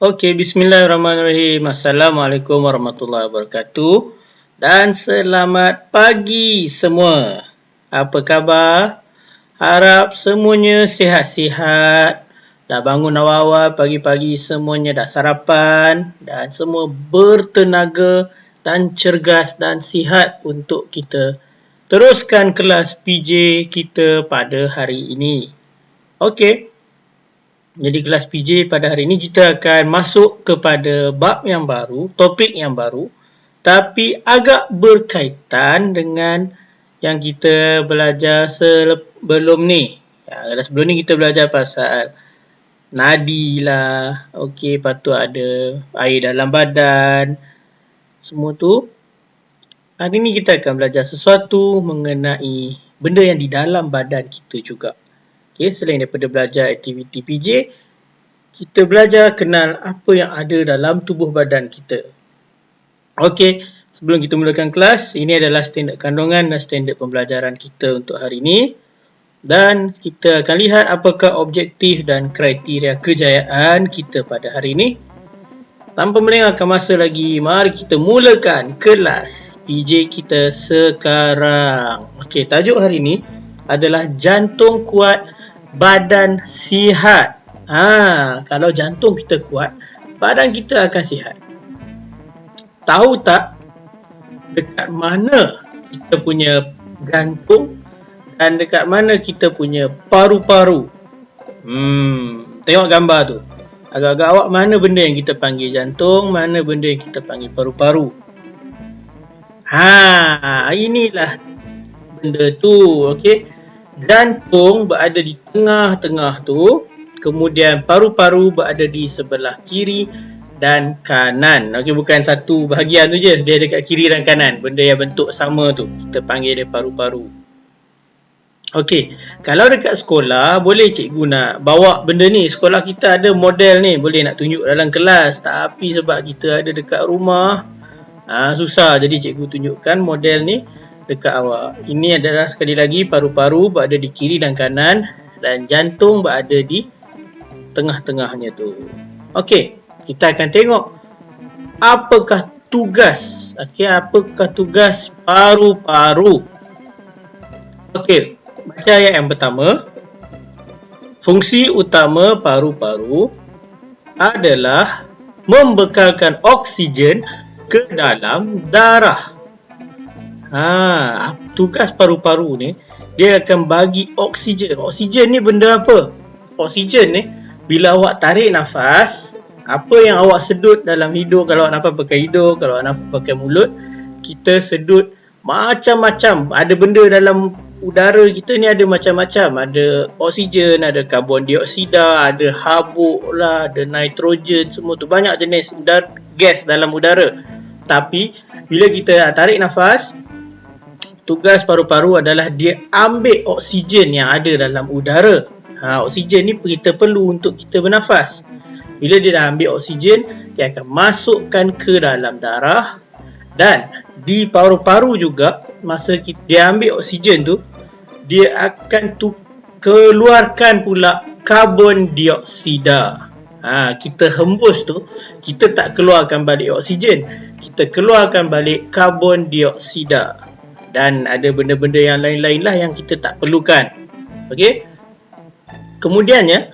Okey, bismillahirrahmanirrahim. Assalamualaikum warahmatullahi wabarakatuh. Dan selamat pagi semua. Apa khabar? Harap semuanya sihat-sihat. Dah bangun awal-awal pagi-pagi, semuanya dah sarapan. Dan semua bertenaga dan cergas dan sihat untuk kita teruskan kelas PJ kita pada hari ini. Okey. Jadi kelas PJ pada hari ini kita akan masuk kepada bab yang baru, topik yang baru, tapi agak berkaitan dengan yang kita belajar sebelum ni. Sebelum ni kita belajar pasal nadi lah, okey, lepas tu ada air dalam badan, semua tu. Hari ni kita akan belajar sesuatu mengenai benda yang di dalam badan kita juga. Okay, selain daripada belajar aktiviti PJ, kita belajar kenal apa yang ada dalam tubuh badan kita. Okey, sebelum kita mulakan kelas, ini adalah standard kandungan dan standard pembelajaran kita untuk hari ini. Dan kita akan lihat apakah objektif dan kriteria kejayaan kita pada hari ini. Tanpa melengahkan masa lagi, mari kita mulakan kelas PJ kita sekarang. Okey, tajuk hari ini adalah jantung kuat, badan sihat. Kalau jantung kita kuat, badan kita akan sihat. Tahu tak dekat mana kita punya jantung dan dekat mana kita punya paru-paru? Tengok gambar tu. Agak-agak awak mana benda yang kita panggil jantung, mana benda yang kita panggil paru-paru? Inilah benda tu, okey. Jantung berada di tengah-tengah tu, kemudian paru-paru berada di sebelah kiri dan kanan. Okey, bukan satu bahagian tu je, dia dekat kiri dan kanan. Benda yang bentuk sama tu, kita panggil dia paru-paru. Okey, kalau dekat sekolah, boleh cikgu nak bawa benda ni. Sekolah kita ada model ni, boleh nak tunjuk dalam kelas. Tapi sebab kita ada dekat rumah, susah. Jadi cikgu tunjukkan model ni dekat awak. Ini adalah sekali lagi paru-paru berada di kiri dan kanan dan jantung berada di tengah-tengahnya tu. Okey, kita akan tengok apakah tugas. Apakah tugas paru-paru? Okey, baca ayat yang pertama. Fungsi utama paru-paru adalah membekalkan oksigen ke dalam darah. Tugas paru-paru ni, dia akan bagi oksigen. Oksigen ni benda apa? Oksigen ni, bila awak tarik nafas, apa yang awak sedut dalam hidung, kalau awak nafas pakai hidung, kalau awak nafas pakai mulut, kita sedut macam-macam. Ada benda dalam udara kita ni ada macam-macam. Ada oksigen, ada karbon dioksida, ada habuk lah, ada nitrogen, semua tu. Banyak jenis gas dalam udara. Tapi, bila kita tarik nafas, tugas paru-paru adalah dia ambil oksigen yang ada dalam udara. Oksigen ni kita perlu untuk kita bernafas. Bila dia dah ambil oksigen, dia akan masukkan ke dalam darah. Dan di paru-paru juga, masa dia ambil oksigen tu, dia akan keluarkan pula karbon dioksida. Kita hembus tu, kita tak keluarkan balik oksigen, kita keluarkan balik karbon dioksida. Dan ada benda-benda yang lain-lain lah yang kita tak perlukan. Okey. Kemudiannya,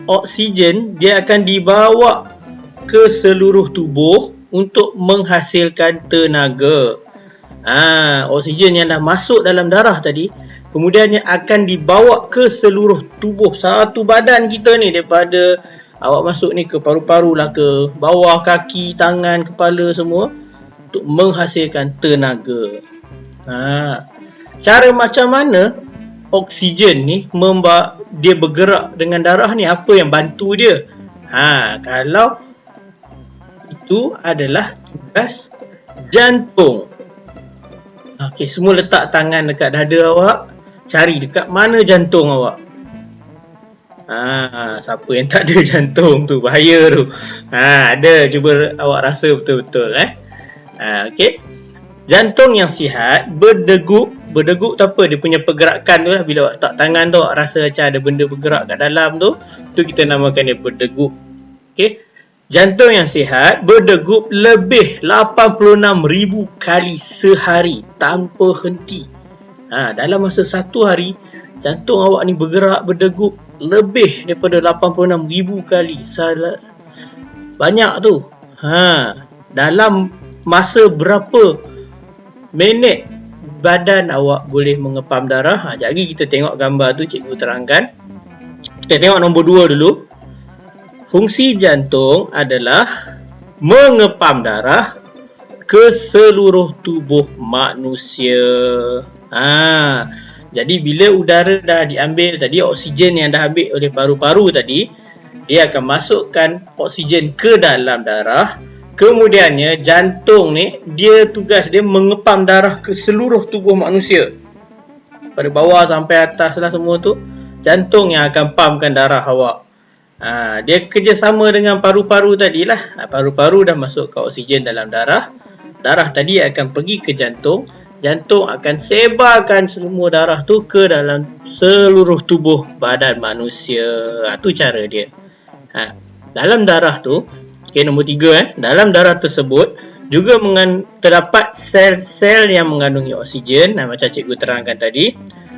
oksigen dia akan dibawa ke seluruh tubuh untuk menghasilkan tenaga. Oksigen yang dah masuk dalam darah tadi, kemudiannya akan dibawa ke seluruh tubuh satu badan kita ni, daripada awak masuk ni ke paru-paru lah, ke bawah kaki, tangan, kepala semua, untuk menghasilkan tenaga. Cara macam mana oksigen ni dia bergerak dengan darah ni, apa yang bantu dia? Kalau itu adalah tugas jantung. Okey, semua letak tangan dekat dada awak, cari dekat mana jantung awak. Siapa yang tak ada jantung tu, bahaya tu. Ada, cuba awak rasa betul-betul. Okey. Jantung yang sihat berdegup tu apa? Dia punya pergerakan tu lah. Bila awak letak tangan tu, awak rasa macam ada benda bergerak kat dalam tu, kita namakan dia berdegup. Okay? Jantung yang sihat berdegup lebih 86,000 kali sehari tanpa henti. Dalam masa satu hari, jantung awak ni berdegup lebih daripada 86,000 kali. Banyak tu. Dalam masa berapa minit badan awak boleh mengepam darah? Jadi kita tengok gambar tu, cikgu terangkan. Kita tengok nombor 2 dulu. Fungsi jantung adalah mengepam darah ke seluruh tubuh manusia. Jadi bila udara dah diambil tadi, oksigen yang dah ambil oleh paru-paru tadi, dia akan masukkan oksigen ke dalam darah. Kemudiannya jantung ni, dia tugas dia mengepam darah ke seluruh tubuh manusia. Pada bawah sampai atas lah semua tu, jantung yang akan pumpkan darah awak. Dia kerjasama dengan paru-paru tadilah. Paru-paru dah masukkan oksigen dalam darah. Darah tadi akan pergi ke jantung. Jantung akan sebarkan semua darah tu ke dalam seluruh tubuh badan manusia. Tu cara dia. Dalam darah tu, nombor 3, dalam darah tersebut juga terdapat sel-sel yang mengandungi oksigen, macam cikgu terangkan tadi,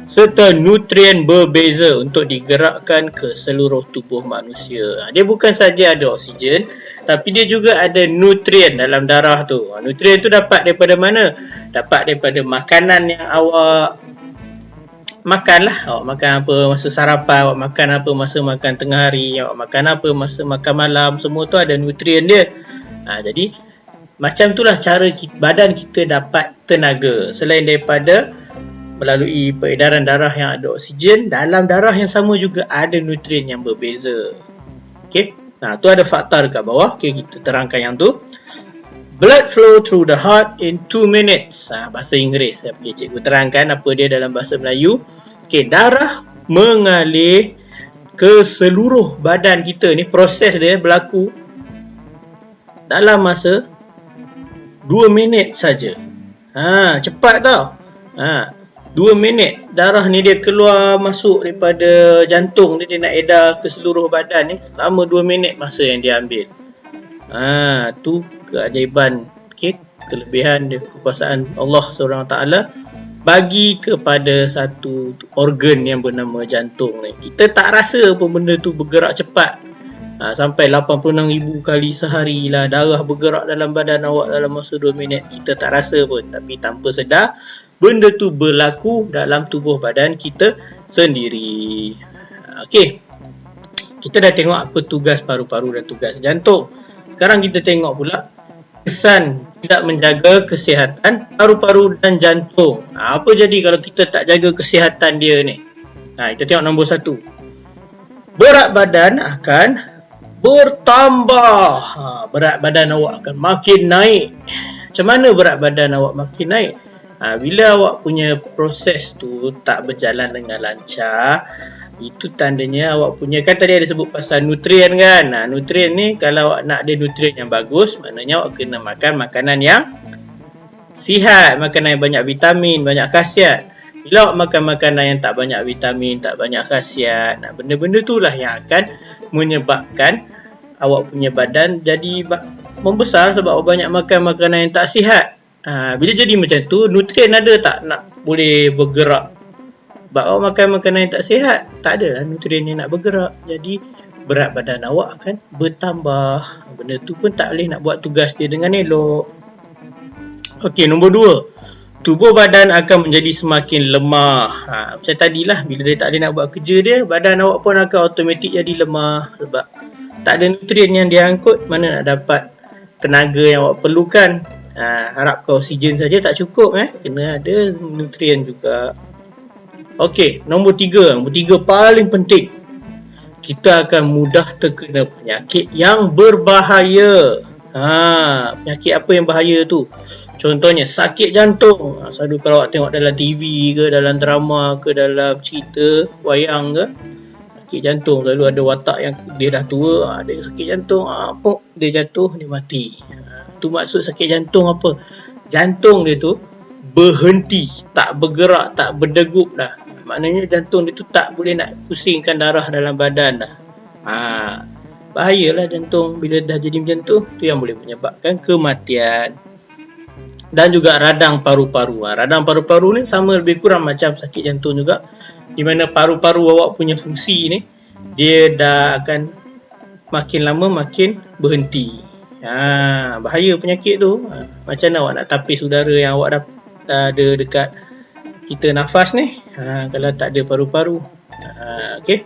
serta nutrien berbeza untuk digerakkan ke seluruh tubuh manusia. Dia bukan saja ada oksigen, tapi dia juga ada nutrien dalam darah tu. Nutrien tu dapat daripada mana? Dapat daripada makanan yang awak makan lah. Awak makan apa masa sarapan, awak makan apa masa makan tengah hari, awak makan apa masa makan malam, semua tu ada nutrien dia. Jadi macam itulah cara badan kita dapat tenaga. Selain daripada melalui peredaran darah yang ada oksigen, dalam darah yang sama juga ada nutrien yang berbeza. Okey. Tu ada fakta dekat bawah. Okey, kita terangkan yang tu. Blood flow through the heart in 2 minutes. Bahasa Inggeris. Okey, cikgu terangkan apa dia dalam bahasa Melayu. Okey, darah mengalir ke seluruh badan kita ni, proses dia berlaku dalam masa 2 minit saja. Cepat tau. 2 minit darah ni dia keluar masuk daripada jantung dia nak edar ke seluruh badan ni selama 2 minit masa yang dia ambil. Tu keajaiban, kelebihan dia, kekuasaan Allah SWT bagi kepada satu organ yang bernama jantung ni. Kita tak rasa pun benda tu bergerak cepat. Sampai 86,000 kali sehari lah darah bergerak dalam badan awak dalam masa 2 minit. Kita tak rasa pun, tapi tanpa sedar benda tu berlaku dalam tubuh badan kita sendiri. Okey. Kita dah tengok apa tugas paru-paru dan tugas jantung. Sekarang kita tengok pula kesan tidak menjaga kesihatan paru-paru dan jantung. Apa jadi kalau kita tak jaga kesihatan dia ni? Kita tengok nombor 1. Berat badan akan bertambah. Berat badan awak akan makin naik. Macam mana berat badan awak makin naik? Bila awak punya proses tu tak berjalan dengan lancar, itu tandanya awak punya, kan tadi ada sebut pasal nutrien kan. Nutrien ni kalau awak nak ada nutrien yang bagus, maknanya awak kena makan makanan yang sihat, makanan yang banyak vitamin, banyak khasiat. Bila awak makan makanan yang tak banyak vitamin, tak banyak khasiat, benda-benda tu lah yang akan menyebabkan awak punya badan jadi membesar sebab awak banyak makan makanan yang tak sihat. Bila jadi macam tu, nutrien ada tak nak boleh bergerak? Sebab awak makan makanan yang tak sihat, tak ada lah nutrien yang nak bergerak. Jadi berat badan awak akan bertambah. Benda tu pun tak boleh nak buat tugas dia dengan elok. Okey, nombor 2. Tubuh badan akan menjadi semakin lemah. Macam tadilah, bila dia tak ada nak buat kerja dia, badan awak pun akan automatik jadi lemah. Sebab tak ada nutrien yang dia angkut, mana nak dapat tenaga yang awak perlukan. Harap ke oksigen saja tak cukup, kena ada nutrien juga. Okey, nombor 3. Nombor 3 paling penting. Kita akan mudah terkena penyakit yang berbahaya. Penyakit apa yang bahaya tu? Contohnya sakit jantung. Selalu kalau awak tengok dalam TV ke, dalam drama ke, dalam cerita wayang ke, sakit jantung selalu ada watak yang dia dah tua, dia sakit jantung, dia jatuh, dia mati. Tu maksud sakit jantung apa? Jantung dia tu berhenti, tak bergerak, tak berdegup dah. Maknanya jantung dia tu tak boleh nak pusingkan darah dalam badan dah. bahayalah jantung. Bila dah jadi macam tu yang boleh menyebabkan kematian. Dan juga radang paru-paru. Radang paru-paru ni sama lebih kurang macam sakit jantung juga, di mana paru-paru awak punya fungsi ni dia dah akan makin lama makin berhenti. Bahaya penyakit tu. Macam mana awak nak tapis udara yang awak dah ada dekat kita nafas ni, kalau tak ada paru-paru. Okey.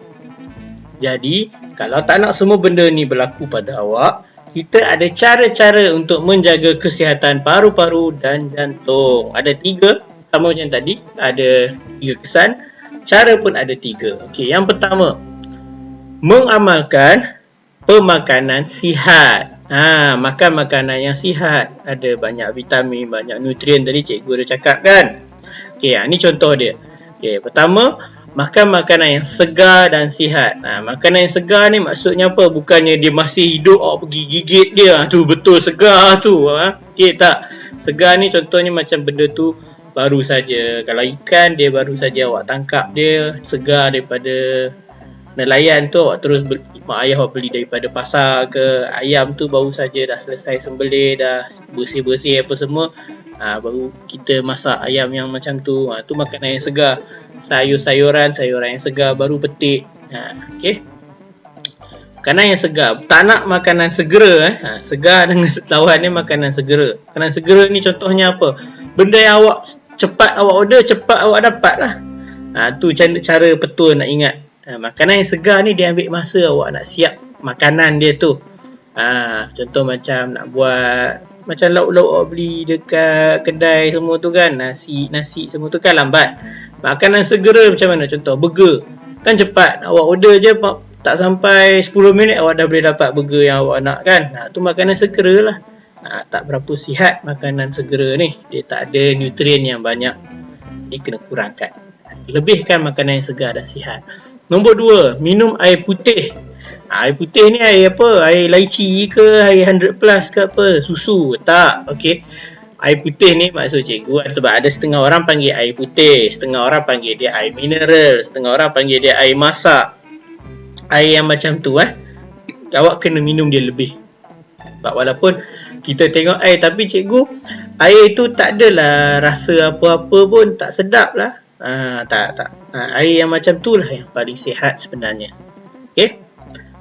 Jadi kalau tak nak semua benda ni berlaku pada awak, kita ada cara-cara untuk menjaga kesihatan paru-paru dan jantung. Ada 3, sama macam tadi, ada 3 kesan. Cara pun ada 3. Okey, yang pertama, mengamalkan pemakanan sihat. Makan makanan yang sihat. Ada banyak vitamin, banyak nutrien tadi cikgu dah cakap kan. Okey, ni contoh dia. Okey, pertama, makan makanan yang segar dan sihat. Makanan yang segar ni maksudnya apa? Bukannya dia masih hidup awak pergi gigit dia. Tu betul segar tu. Okey tak? Segar ni contohnya macam benda tu baru saja. Kalau ikan dia baru saja awak tangkap dia, segar daripada nelayan tu, awak terus mak ayah awak beli daripada pasar ke. Ayam tu baru saja dah selesai sembelih, dah bersih-bersih apa semua, baru kita masak ayam yang macam tu. Tu makanan yang segar. Sayur-sayuran yang segar baru petik. Okey. Makanan yang segar. Tak nak makanan segera. Segar dengan lawannya makanan segera. Makanan segera ni contohnya apa? Benda yang awak cepat awak order, cepat awak dapat lah. Tu cara betul nak ingat. Makanan yang segar ni dia ambil masa awak nak siap makanan dia tu. Contoh macam nak buat macam lauk-lauk awak beli dekat kedai semua tu kan, nasi semua tu kan lambat. Makanan segera macam mana? Contoh burger kan cepat, awak order je tak sampai 10 minit awak dah boleh dapat burger yang awak nak kan. Tu makanan segera lah. Tak berapa sihat makanan segera ni, dia tak ada nutrien yang banyak, dia kena kurangkan. Lebihkan makanan yang segar dan sihat. Nombor 2, minum air putih. Air putih ni air apa? Air lychee ke? Air 100 plus ke apa? Susu? Tak. Okey. Air putih ni maksud cikgu sebab ada setengah orang panggil air putih, setengah orang panggil dia air mineral, setengah orang panggil dia air masak. Air yang macam tu awak kena minum dia lebih. Sebab walaupun kita tengok air, tapi cikgu, air tu tak adalah rasa apa-apa pun, tak sedap lah. Tak. Air yang macam tu lah yang paling sihat sebenarnya. Okey.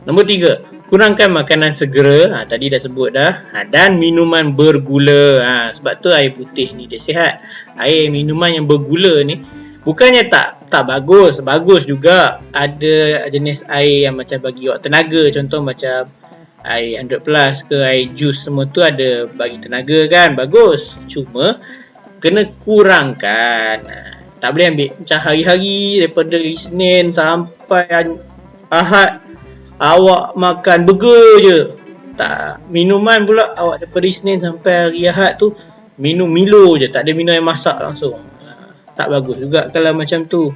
Nombor 3, kurangkan makanan segera. Tadi dah sebut dah. Dan minuman bergula. Sebab tu air putih ni dia sihat. Air minuman yang bergula ni bukannya tak bagus. Bagus juga. Ada jenis air yang macam bagi awak tenaga. Contoh macam air 100 plus ke air jus semua tu ada bagi tenaga kan. Bagus. Cuma kena kurangkan. Tak boleh ambil macam hari-hari daripada Isnin sampai Ahad awak makan burger je. Tak, minuman pula awak daripada Isnin sampai hari Ahad tu minum Milo je, tak ada minum yang masak langsung. Tak bagus juga kalau macam tu.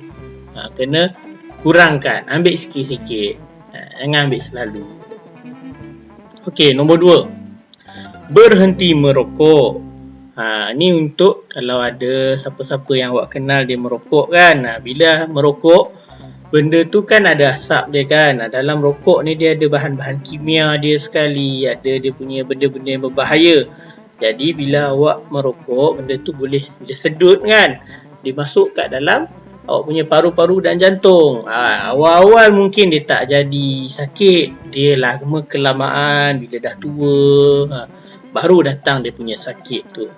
Kena kurangkan, ambil sikit-sikit. Jangan ambil selalu. Okey, nombor 2. Berhenti merokok. Ni untuk kalau ada siapa-siapa yang awak kenal dia merokok kan. Bila merokok, benda tu kan ada asap dia kan. Dalam rokok ni dia ada bahan-bahan kimia dia sekali, ada dia punya benda-benda yang berbahaya. Jadi bila awak merokok, benda tu boleh bila sedut kan, dia masuk kat dalam awak punya paru-paru dan jantung. Awal-awal mungkin dia tak jadi sakit, dia lama kelamaan bila dah tua baru datang dia punya sakit tu.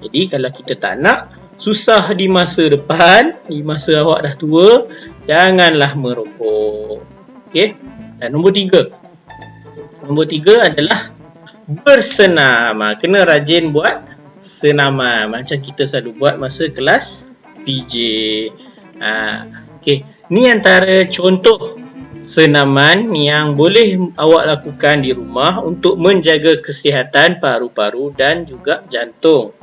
Jadi kalau kita tak nak susah di masa depan, di masa awak dah tua, janganlah merokok. Okey. Dan nombor 3. Nombor 3 adalah bersenam. Kena rajin buat senaman macam kita selalu buat masa kelas PJ. Okey. Ni antara contoh senaman yang boleh awak lakukan di rumah untuk menjaga kesihatan paru-paru dan juga jantung.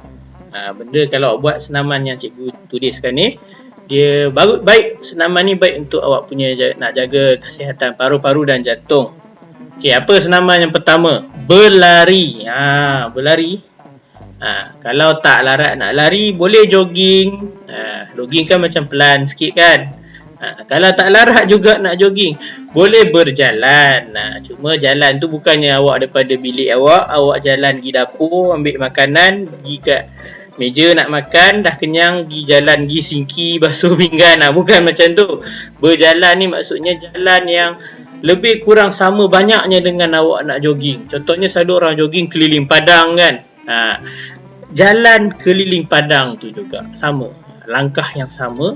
Benda kalau awak buat senaman yang cikgu tuliskan ni, dia baik, senaman ni baik untuk awak punya nak jaga kesihatan paru-paru dan jantung. Okey, apa senaman yang pertama? Berlari. Berlari. Kalau tak larat nak lari, boleh jogging. Jogging kan macam pelan sikit kan. Kalau tak larat juga nak jogging, boleh berjalan. Cuma jalan tu bukannya awak daripada bilik awak jalan pergi dapur, ambil makanan, pergi kat meja nak makan, dah kenyang, pergi jalan, pergi singki, basuh pinggan. Bukan macam tu. Berjalan ni maksudnya jalan yang lebih kurang sama banyaknya dengan awak nak jogging. Contohnya selalu orang jogging keliling padang kan. Jalan keliling padang tu juga sama. Langkah yang sama,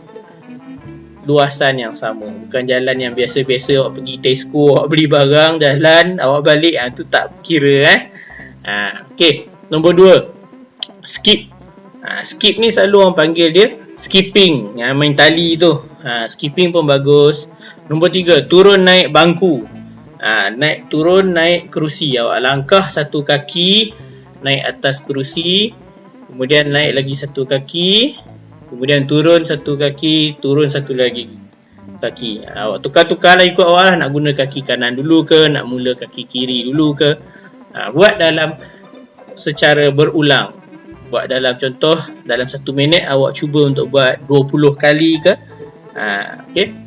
luasan yang sama. Bukan jalan yang biasa-biasa awak pergi Tesco, awak beli barang, jalan, awak balik. Tu tak kira. Okay, nombor 2, skip. Skip ni selalu orang panggil dia skipping, yang main tali tu. Skipping pun bagus. Nombor 3, turun naik bangku. Naik turun naik kerusi. Awak langkah satu kaki, naik atas kerusi, kemudian naik lagi satu kaki, kemudian turun satu kaki, turun satu lagi kaki. Awak tukar-tukar lah ikut awak lah, nak guna kaki kanan dulu ke, nak mula kaki kiri dulu ke. Buat dalam secara berulang. Buat dalam contoh, dalam 1 minit awak cuba untuk buat 20 kali ke. Okay.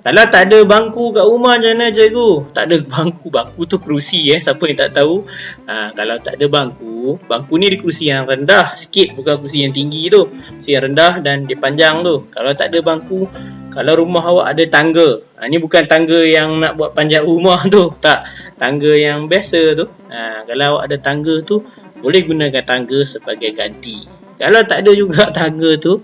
Kalau tak ada bangku kat rumah macam mana cikgu? Tak ada bangku. Bangku tu kerusi siapa yang tak tahu. Kalau tak ada bangku ni di kerusi yang rendah sikit, bukan kerusi yang tinggi tu. Kerusi yang rendah dan dia panjang tu. Kalau tak ada bangku, kalau rumah awak ada tangga. Ni bukan tangga yang nak buat panjat rumah tu. Tak. Tangga yang biasa tu. Kalau awak ada tangga tu, boleh gunakan tangga sebagai ganti. Kalau tak ada juga tangga tu,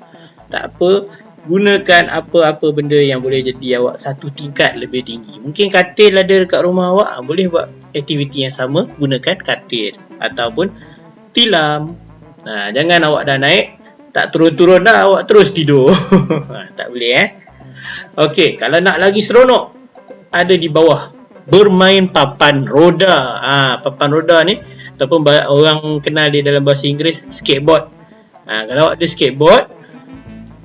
tak apa. Gunakan apa-apa benda yang boleh jadi awak satu tingkat lebih tinggi. Mungkin katil ada dekat rumah awak, boleh buat aktiviti yang sama, gunakan katil ataupun tilam. Jangan awak dah naik, tak turun-turun dah, awak terus tidur. Tak boleh Okey, kalau nak lagi seronok, ada di bawah, bermain papan roda. Papan roda ni ataupun orang kenal dia dalam bahasa Inggeris skateboard. Kalau awak ada skateboard,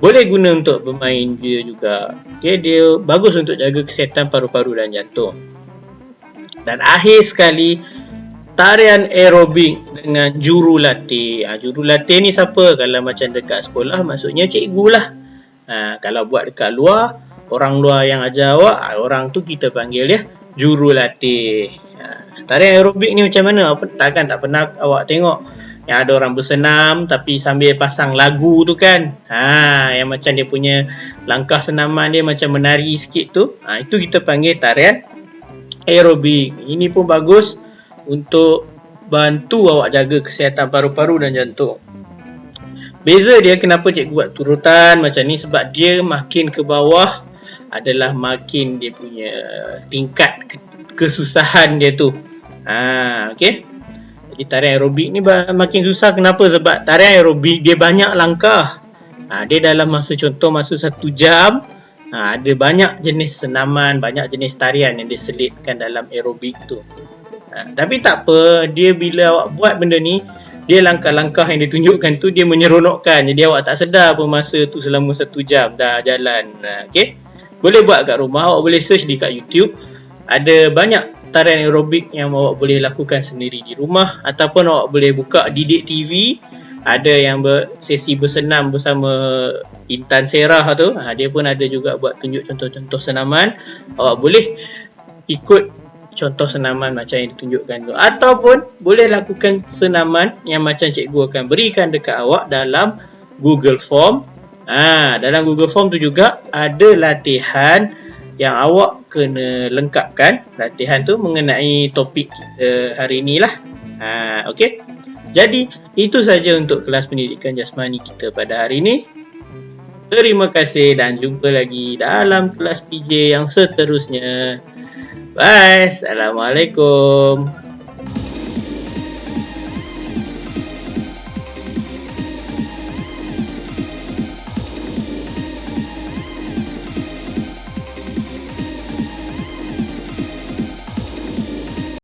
boleh guna untuk bermain dia juga. Okay, dia bagus untuk jaga kesihatan paru-paru dan jantung. Dan akhir sekali, tarian aerobik dengan jurulatih. Jurulatih ni siapa? Kalau macam dekat sekolah, maksudnya cikgu lah. Kalau buat dekat luar, orang luar yang ajar awak, orang tu kita panggil dia jurulatih. Tarian aerobik ni macam mana? Takkan tak pernah awak tengok yang ada orang bersenam tapi sambil pasang lagu tu kan. Yang macam dia punya langkah senaman dia macam menari sikit tu. Itu kita panggil tarian aerobik. Ini pun bagus untuk bantu awak jaga kesihatan paru-paru dan jantung. Beza dia kenapa cikgu buat turutan macam ni, sebab dia makin ke bawah adalah makin dia punya tingkat kesusahan dia tu. Okay. Jadi tarian aerobik ni makin susah. Kenapa? Sebab tarian aerobik dia banyak langkah. Dia dalam masa 1 jam, ada banyak jenis senaman, banyak jenis tarian yang diselitkan dalam aerobik tu. Tapi tak apa, dia bila awak buat benda ni, dia langkah-langkah yang ditunjukkan tu dia menyeronokkan. Jadi awak tak sedar pun masa tu selama 1 jam dah jalan. Okay? Boleh buat kat rumah, awak boleh search di kat YouTube. Ada banyak tarian aerobik yang awak boleh lakukan sendiri di rumah, ataupun awak boleh buka Didik TV. Ada yang sesi bersenam bersama Intan Serah tu. Dia pun ada juga buat tunjuk contoh-contoh senaman. Awak boleh ikut contoh senaman macam yang ditunjukkan tu, ataupun boleh lakukan senaman yang macam cikgu akan berikan dekat awak dalam Google Form. Dalam Google Form tu juga ada latihan yang awak kena lengkapkan. Latihan tu mengenai topik kita hari ni lah. Okey. Jadi itu saja untuk kelas pendidikan jasmani kita pada hari ini. Terima kasih dan jumpa lagi dalam kelas PJ yang seterusnya. Bye. Assalamualaikum.